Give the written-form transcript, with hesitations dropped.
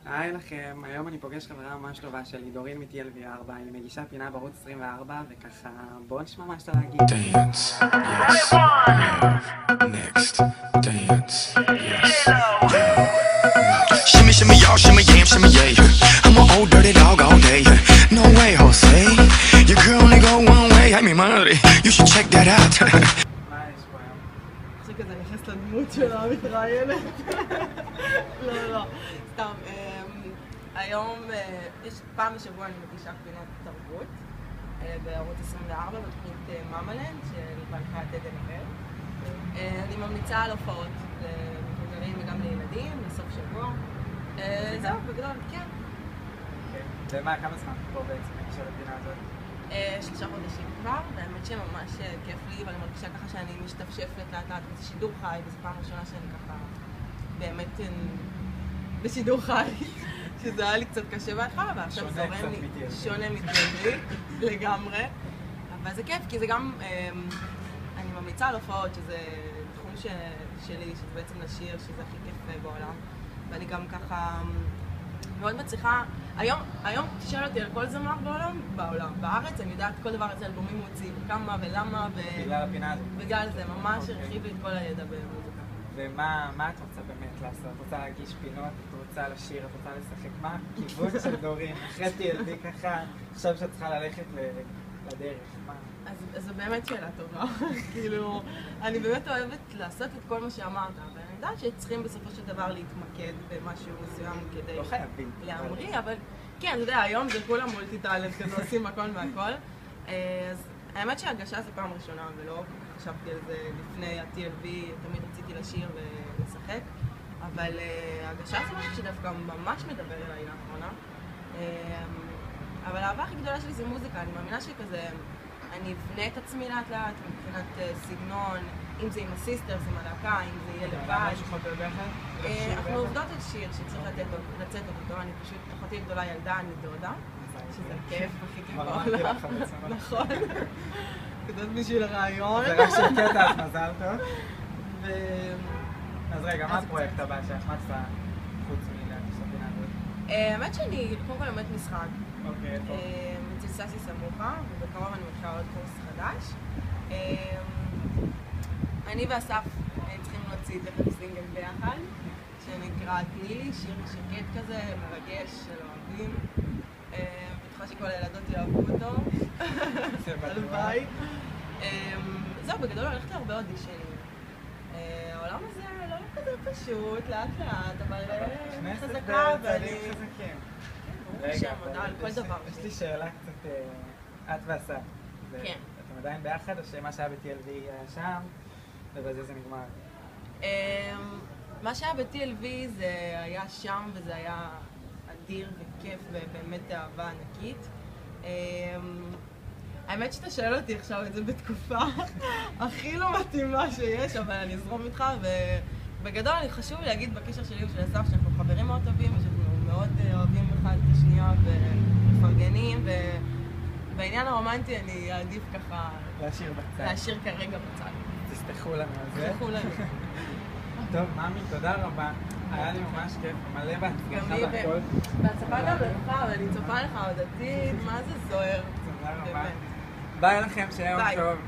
היי לכם, היום אני פוגש חברה ממש טובה שלי, דורין מ-TLV4, היא מגישה פינה בערוץ 24, וככה בואו נשמע מה יש לה להגיד. Dance, yes, yeah, next, dance, yes, yeah. Shimmy, shimmy, y'all, shimmy, yam, shimmy, yeah. I'm an old dirty dog all day. No way, Jose. Your girl only go one way. I mean, money. You should check that out. מה יש פה היום? עכשיו כזה נכנס לדמות של המתראיינת. לא, סתם. היום, יש פעם בשבוע אני מגישה פינת תרבות בערוץ 24 בתוכנית ממלנד של מלכה עדן אחר. אני ממליצה על הופעות למבוגרים וגם לילדים, לסוף שבוע. זהו, בגדול, כן. ומה, כמה זמן פה בעצם מגישה לפינה הזאת? 3 חודשים כבר, והאמת שממש כיף לי, ואני מרגישה ככה שאני משתפשפת לאט, וזה שידור חי, וזו פעם ראשונה שאני ככה באמת בשידור חי, שזה היה לי קצת קשה בהתחלה, ועכשיו זה זורם לי שונה מטבעי לגמרי, אבל זה כיף, כי זה גם, אני ממליצה על הופעות, שזה תחום שלי, שזה בעצם לשיר, שזה הכי כיף בעולם, ואני גם ככה מאוד מצליחה. היום תשאל אותי על כל זמר בעולם. בארץ אני יודעת כל דבר איזה אלבומים מוציא, וכמה ולמה, בגלל הפינה הזאת. בגלל זה, ממש הרחיב לי את כל הידע במוזיקה. ומה את רוצה באמת לעשות? את רוצה להגיש פינות? את רוצה לשיר? את רוצה לשחק? מה הכיוון של דורין? אחרי TLV ככה, עכשיו שאת צריכה ללכת לדרך. אז זו באמת שאלה טובה. כאילו, אני באמת אוהבת לעשות את כל מה שאמרת, ואני יודעת שצריכים בסופו של דבר להתמקד במשהו מסוים כדי להמריא, אבל כן, אתה יודע, היום זה כולם מולטי טאלנט כזה, עושים הכל מהכל. אז האמת שההגשה זה פעם ראשונה, ולא חשבתי על זה לפני ה-TLV, תמיד רציתי לשיר ולשחק, אבל ההגשה זה משהו שדווקא ממש מדבר אליי לאחרונה. אבל האהבה הכי גדולה שלי זה מוזיקה, אני מאמינה שכזה, אני אבנה את עצמי לאט לאט מבחינת סגנון, אם זה עם הסיסטרס, עם הלהקה, אם זה יהיה לבד. אנחנו עובדות על שיר שצריך לצאת אותו, אני פשוט, אחותי הגדולה ילדה, אני דודה, שזה כיף, הכי כיף בעולם. נכון. כדות בשביל הרעיון. זה רק של קטע, אז מזל טוב. אז רגע, מה הפרויקט הבא שאת מצאה חוץ מלהגיש לפינה הזאת? האמת שאני קודם כל לומדת משחק. אוקיי, איפה? אצל ססי סמוכה, ובקרוב אני מתחילה עוד קורס חדש. אני ואסף צריכים להוציא תכף סינגל ביחד, שנקרא תני לי, שיר שקט כזה, מרגש, של אוהבים. בטוחה שכל הילדות יאהבו אותו. הלוואי. זהו, בגדול הולכת להרבה אודישנים. העולם הזה לא כזה פשוט, לאט לאט, אבל חזקה ואני... רגע, על כל דבר. יש לי שאלה קצת, את ואסף. כן. אתם עדיין ביחד או שמה שהיה ב-TLV היה שם ובזה זה נגמר? מה שהיה ב-TLV זה היה שם וזה היה אדיר וכיף ובאמת אהבה ענקית. האמת שאתה שואל אותי עכשיו את זה בתקופה הכי לא מתאימה שיש, אבל אני אזרום איתך ובגדול חשוב לי להגיד בקשר שלי ושל אסף שאנחנו חברים מאוד טובים ושאנחנו מאוד אוהבים אחד את השנייה ומפרגנים ובעניין הרומנטי אני אעדיף ככה להשאיר כרגע בצד. תסתכלו לנו על זה. תסתכלו לנו. טוב, מאמי, תודה רבה. היה לי ממש כיף, מלא בהצלחה והכל. בהצלחה גם לך, אבל אני צופה לך עוד עתיד, מה זה זוהר. תודה רבה. ביי לכם, שיהיה יום טוב.